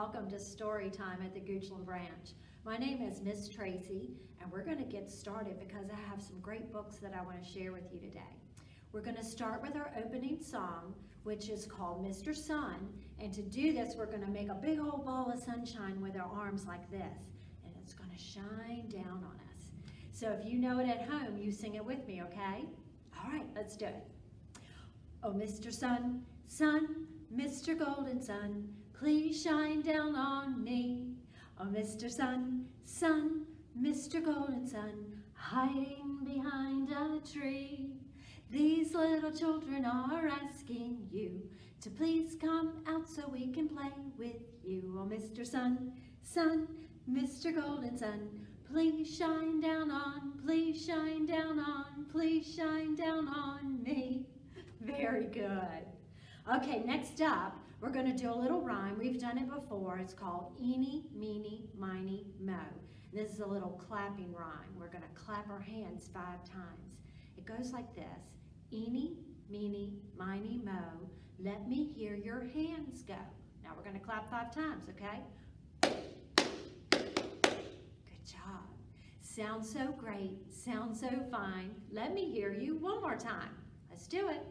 welcome to Storytime at the Goochland branch. My name is Miss Tracy, and we're going to get started because I have some great books that I want to share with you today. We're going to start with our opening song, which is called Mr. Sun, and to do this, we're going to make a big old ball of sunshine with our arms like this, and it's going to shine down on us. So if you know it at home, you sing it with me, okay? All right, let's do it. Oh, Mr. Sun, Sun, Mr. Golden Sun, please shine down on me. Oh, Mr. Sun, Sun, Mr. Golden Sun, hiding behind a tree. These little children are asking you to please come out so we can play with you. Oh, Mr. Sun, Sun, Mr. Golden Sun, please shine down on, please shine down on, please shine down on me. Very good. Okay, next up, we're going to do a little rhyme. We've done it before. It's called Eeny, Meeny, Miny, Mo. This is a little clapping rhyme. We're going to clap our hands 5 times. It goes like this. Eeny, Meeny, Miny, Mo. Let me hear your hands go. Now we're going to clap 5 times, okay? Good job. Sounds so great. Sounds so fine. Let me hear you one more time. Let's do it.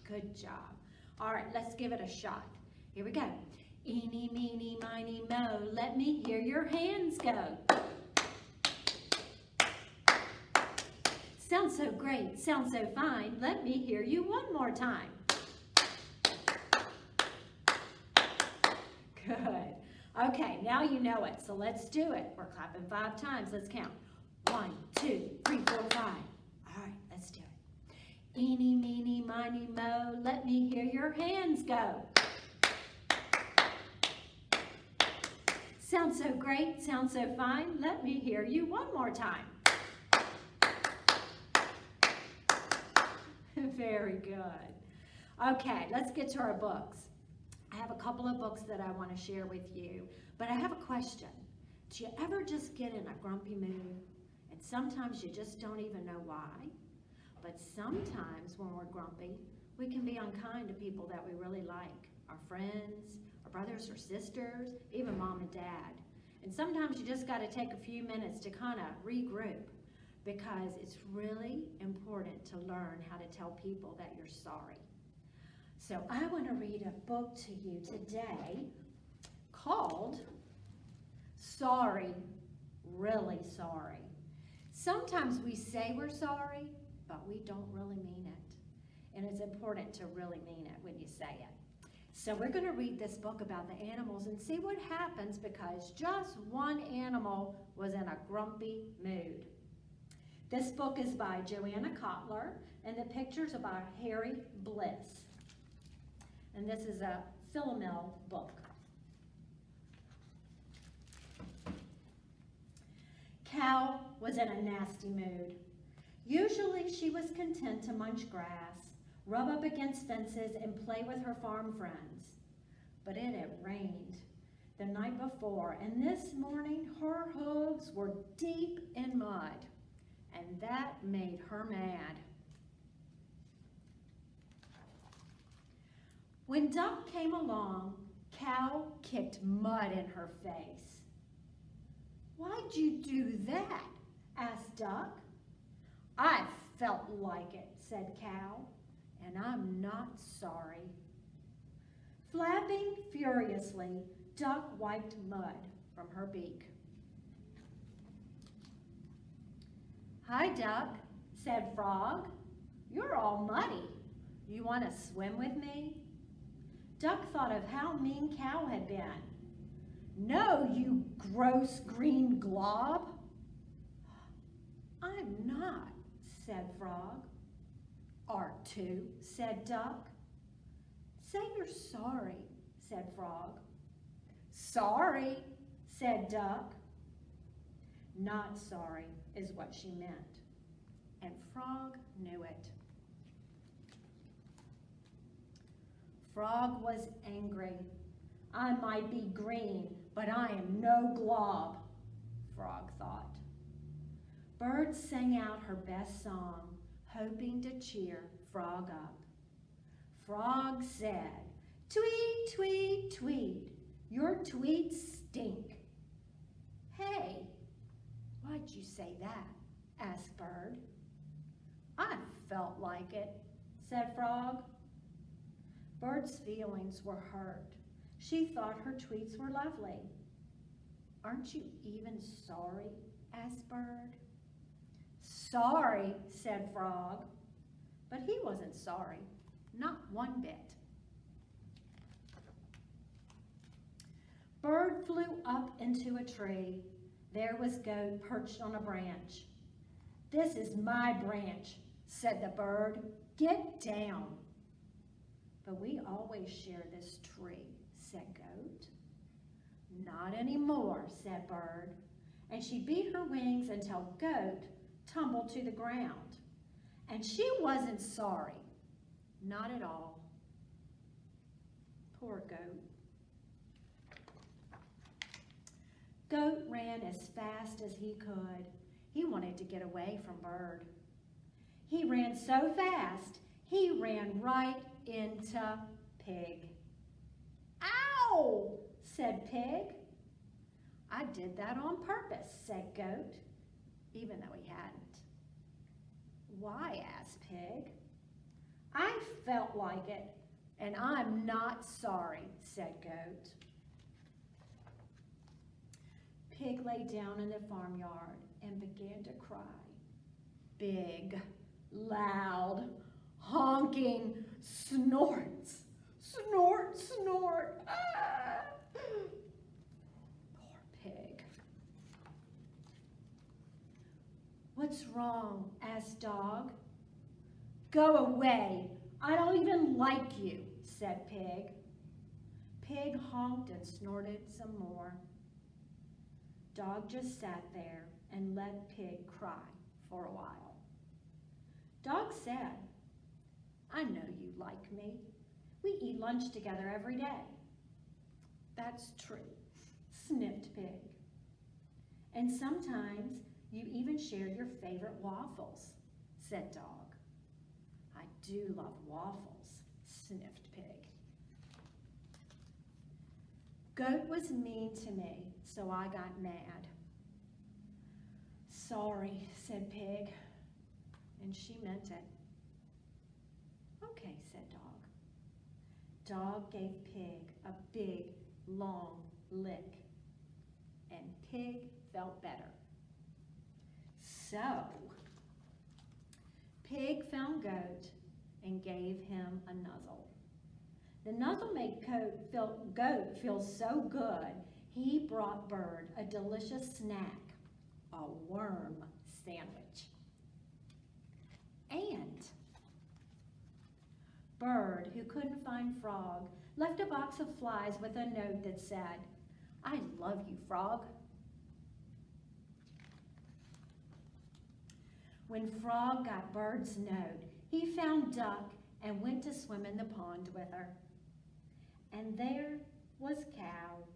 Good job. All right, let's give it a shot. Here we go. Eeny, meeny, miny, mo. Let me hear your hands go. Sounds so great. Sounds so fine. Let me hear you one more time. Good. Okay, now you know it, so let's do it. We're clapping 5 times. Let's count. 1, 2, 3, 4, 5. All right, let's do it. Eeny, meeny, miny, mo, let me hear your hands go. Sounds so great, sounds so fine, let me hear you one more time. Very good. Okay, let's get to our books. I have a couple of books that I want to share with you, but I have a question. Do you ever just get in a grumpy mood? And sometimes you just don't even know why? But sometimes when we're grumpy, we can be unkind to people that we really like, our friends, our brothers or sisters, even mom and dad. And sometimes you just got to take a few minutes to kind of regroup because it's really important to learn how to tell people that you're sorry. So I want to read a book to you today called Sorry, Really Sorry. Sometimes we say we're sorry, but we don't really mean it. And it's important to really mean it when you say it. So we're going to read this book about the animals and see what happens because just one animal was in a grumpy mood. This book is by Joanna Kotler, and the pictures are by Harry Bliss. And this is a Philomel book. Cow was in a nasty mood. Usually she was content to munch grass, rub up against fences, and play with her farm friends. But it had rained the night before, and this morning her hooves were deep in mud, and that made her mad. When Duck came along, Cow kicked mud in her face. "Why'd you do that?" asked Duck. "I felt like it," said Cow, "and I'm not sorry." Flapping furiously, Duck wiped mud from her beak. "Hi, Duck," said Frog. "You're all muddy. You want to swim with me?" Duck thought of how mean Cow had been. "No, you gross green glob." "I'm not," said Frog. "Art too," said Duck. "Say you're sorry," said Frog. "Sorry," said Duck. Not sorry is what she meant, and Frog knew it. Frog was angry. "I might be green, but I am no glob," Frog thought. Birds sang out her best song, hoping to cheer Frog up. Frog said, "Tweet, tweet, tweet, your tweets stink." "Hey, why'd you say that?" asked Bird. "I felt like it," said Frog. Bird's feelings were hurt. She thought her tweets were lovely. "Aren't you even sorry?" asked Bird. "Sorry," said Frog. But he wasn't sorry, not one bit. Bird flew up into a tree. There was Goat perched on a branch. "This is my branch," said the bird. "Get down." "But we always share this tree," said Goat. "Not anymore," said Bird, and she beat her wings until Goat tumbled to the ground. And she wasn't sorry, not at all. Poor Goat. Goat ran as fast as he could. He wanted to get away from Bird. He ran so fast, he ran right into Pig. "Ow!" said Pig. "I did that on purpose," said Goat, even though he hadn't. "Why?" asked Pig. "I felt like it, and I'm not sorry," said Goat. Pig lay down in the farmyard and began to cry. Big, loud, honking snorts. Snort, snort. Ah! Poor Pig. "What's wrong?" asked Dog. "Go away. I don't even like you," said Pig. Pig honked and snorted some more. Dog just sat there and let Pig cry for a while. Dog said, "I know you like me. We eat lunch together every day." "That's true," sniffed Pig. "And sometimes you even share your favorite waffles," said Dog. "I do love waffles," sniffed Pig. "Goat was mean to me, so I got mad." "Sorry," said Pig, and she meant it. "Okay," said Dog. Dog gave Pig a big, long lick, and Pig felt better. So, Pig found Goat and gave him a nuzzle. The nuzzle made Goat feel so good, he brought Bird a delicious snack, a worm sandwich. And Bird, who couldn't find Frog, left a box of flies with a note that said, "I love you, Frog." When Frog got Bird's note, he found Duck and went to swim in the pond with her. And there was Cow,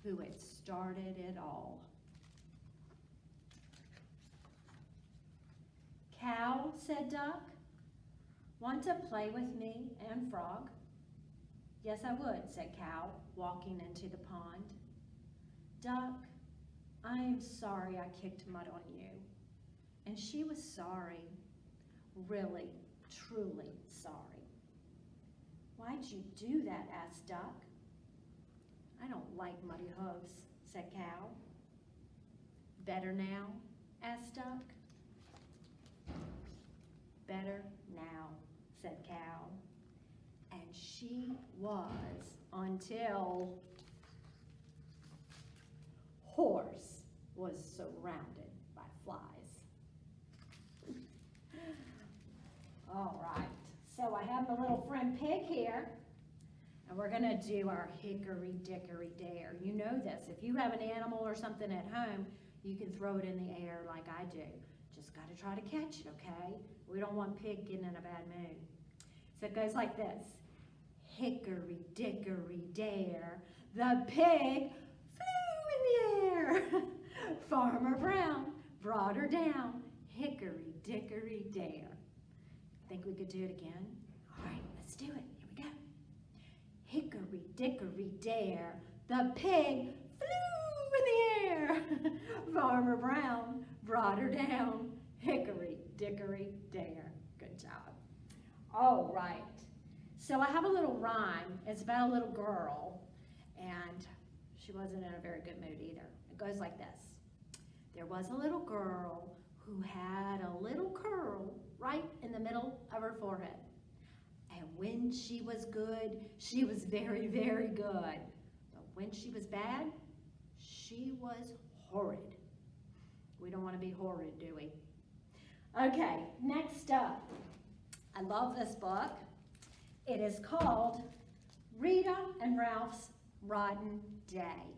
who had started it all. "Cow," said Duck, "want to play with me and Frog?" "Yes, I would," said Cow, walking into the pond. "Duck, I am sorry I kicked mud on you." And she was sorry, really, truly sorry. "Why'd you do that?" asked Duck. "I don't like muddy hooves," said Cow. "Better now?" asked Duck. "Better now," said Cow. And she was until Horse was surrounded by flies. All right, so I have my little friend Pig here, and we're gonna do our hickory dickory dare. You know this, if you have an animal or something at home, you can throw it in the air like I do. Just gotta try to catch it, okay? We don't want Pig getting in a bad mood. So it goes like this. Hickory dickory dare, the pig flew in the air. Farmer Brown brought her down. Hickory dickory dare. Think we could do it again? All right, let's do it. Here we go. Hickory dickory dare, the pig flew in the air. Farmer Brown brought her down. Hickory dickory dare. Good job. All right. So I have a little rhyme. It's about a little girl, and she wasn't in a very good mood either. It goes like this. There was a little girl who had a little curl right in the middle of her forehead. And when she was good, she was very, very good. But when she was bad, she was horrid. We don't want to be horrid, do we? Okay, next up. I love this book. It is called Rita and Ralph's Rotten Day.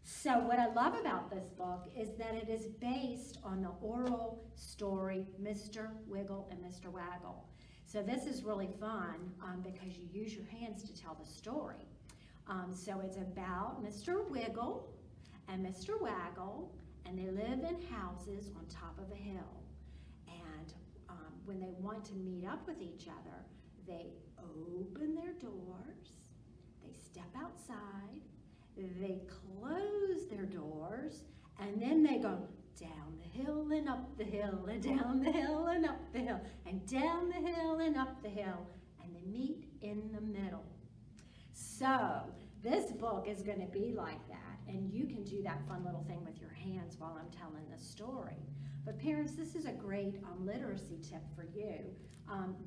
So what I love about this book is that it is based on the oral story Mr. Wiggle and Mr. Waggle. So this is really fun because you use your hands to tell the story. So it's about Mr. Wiggle and Mr. Waggle, and they live in houses on top of a hill. And when they want to meet up with each other, they open their doors, they step outside, they close their doors, and then they go down the hill and up the hill and down the hill and up the hill and down the hill and up the hill, and they meet in the middle. So this book is going to be like that, and you can do that fun little thing with your hands while I'm telling the story. But parents, this is a great literacy tip for you.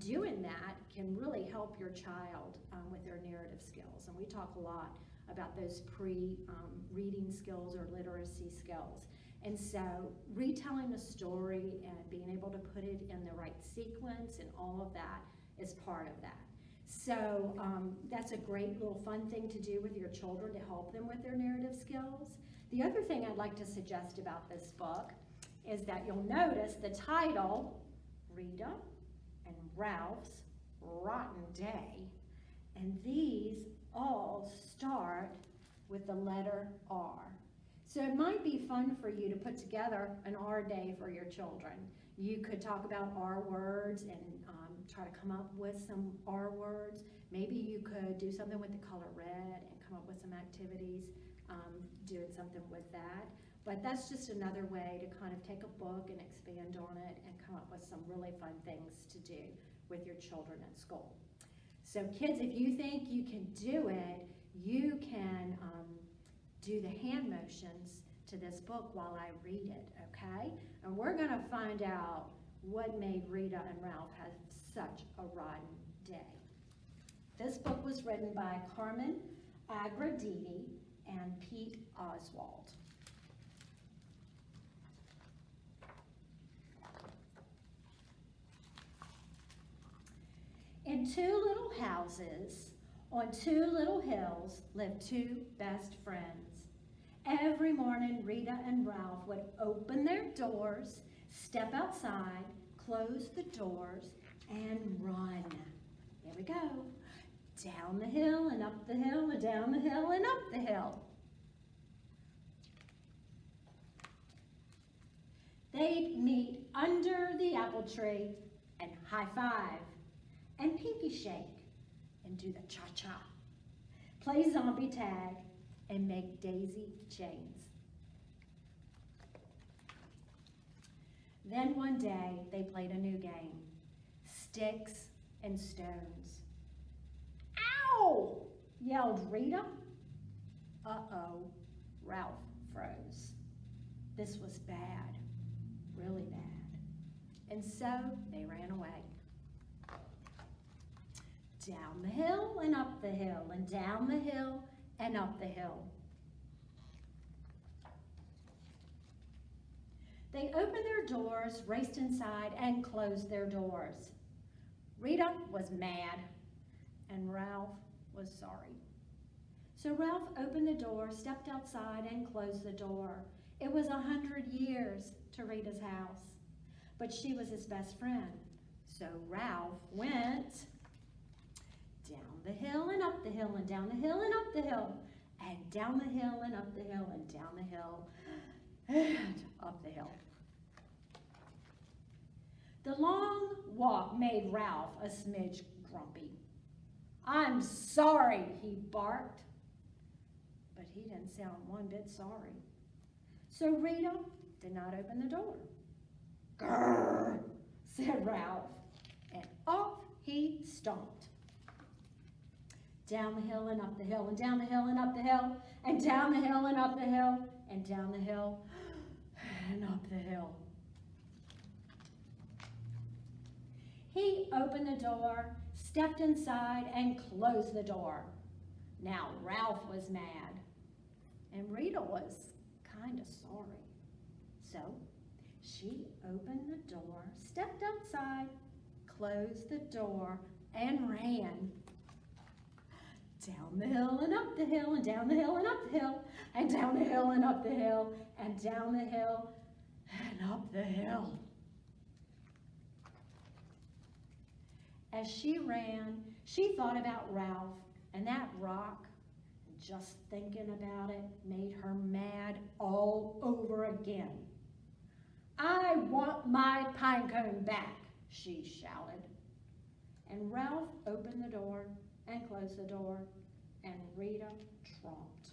Doing that can really help your child with their narrative skills, and we talk a lot about those pre-reading skills or literacy skills. And so retelling a story and being able to put it in the right sequence and all of that is part of that. So that's a great little fun thing to do with your children to help them with their narrative skills. The other thing I'd like to suggest about this book is that you'll notice the title, Rita and Ralph's Rotten Day, and these all start with the letter R. So it might be fun for you to put together an R day for your children. You could talk about R words and try to come up with some R words. Maybe you could do something with the color red and come up with some activities doing something with that. But that's just another way to kind of take a book and expand on it and come up with some really fun things to do with your children at school. So kids, if you think you can do it, you can do the hand motions to this book while I read it, okay? And we're going to find out what made Rita and Ralph have such a rotten day. This book was written by Carmen Agraditi and Pete Oswald. In two little houses on two little hills lived two best friends. Every morning, Rita and Ralph would open their doors, step outside, close the doors, and run. Here we go. Down the hill and up the hill and down the hill and up the hill. They'd meet under the apple tree and high five and pinky shake and do the cha-cha, play zombie tag, and make daisy chains. Then one day they played a new game, sticks and stones. Ow! Yelled Rita. Uh-oh, Ralph froze. This was bad, really bad. And so they ran away. Down the hill and up the hill and down the hill and up the hill. They opened their doors, raced inside, and closed their doors. Rita was mad, and Ralph was sorry. So Ralph opened the door, stepped outside, and closed the door. It was 100 years to Rita's house, but she was his best friend. So Ralph went down the hill and up the hill and down the hill and up the hill and down the hill and up the hill and down the hill and up the hill. The long walk made Ralph a smidge grumpy. I'm sorry, he barked. But he didn't sound one bit sorry. So Rita did not open the door. Grrr, said Ralph, and off he stomped. Down the hill and up the hill, and down the hill and up the hill, and down the hill and up the hill, and down the hill and up the hill. He opened the door, stepped inside, and closed the door. Now Ralph was mad, and Rita was kind of sorry. So she opened the door, stepped outside, closed the door, and ran. Down the hill and up the hill, and down the hill and up the hill, and down the hill and up the hill, and down the hill and up the hill. As she ran, she thought about Ralph and that rock. Just thinking about it made her mad all over again. I want my pine cone back, she shouted. And Ralph opened the door and closed the door, and Rita tromped.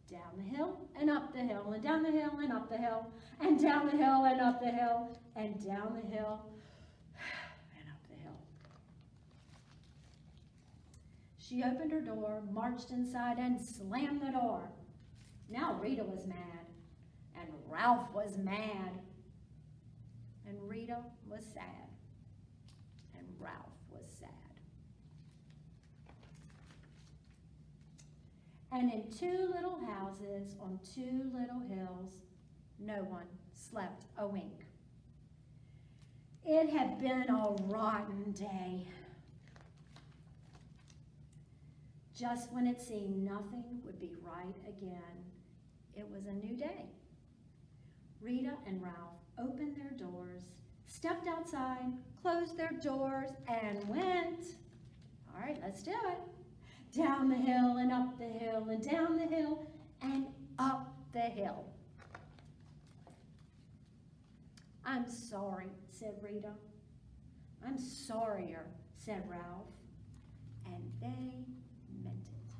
Down the hill and up the hill, and down the hill and up the hill, and down the hill and up the hill, and down the hill and up the hill. She opened her door, marched inside, and slammed the door. Now Rita was mad, and Ralph was mad, and Rita was sad, and Ralph was sad. And in two little houses on two little hills, no one slept a wink. It had been a rotten day. Just when it seemed nothing would be right again, it was a new day. Rita and Ralph opened their doors, stepped outside, closed their doors, and went, all right, let's do it, down the hill and up the hill and down the hill and up the hill. I'm sorry, said Rita. I'm sorrier, said Ralph. And they meant it.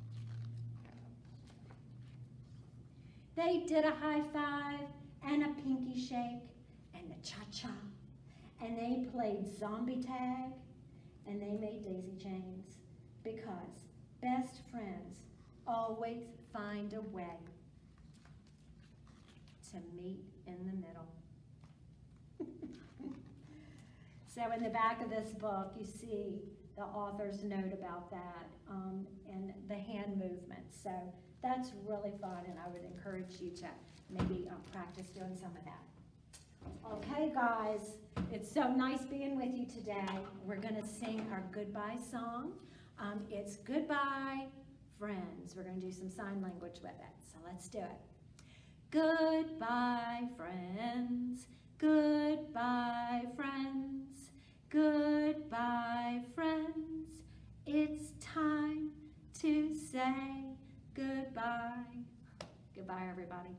They did a high five and a pinky shake and a cha-cha. And they played zombie tag and they made daisy chains because best friends always find a way to meet in the middle. So in the back of this book, you see the author's note about that and the hand movements. So that's really fun, and I would encourage you to maybe practice doing some of that. Okay, guys, it's so nice being with you today. We're going to sing our goodbye song. It's Goodbye, Friends. We're going to do some sign language with it, so let's do it. Goodbye, friends. Goodbye, friends. Goodbye, friends. It's time to say goodbye. Goodbye, everybody.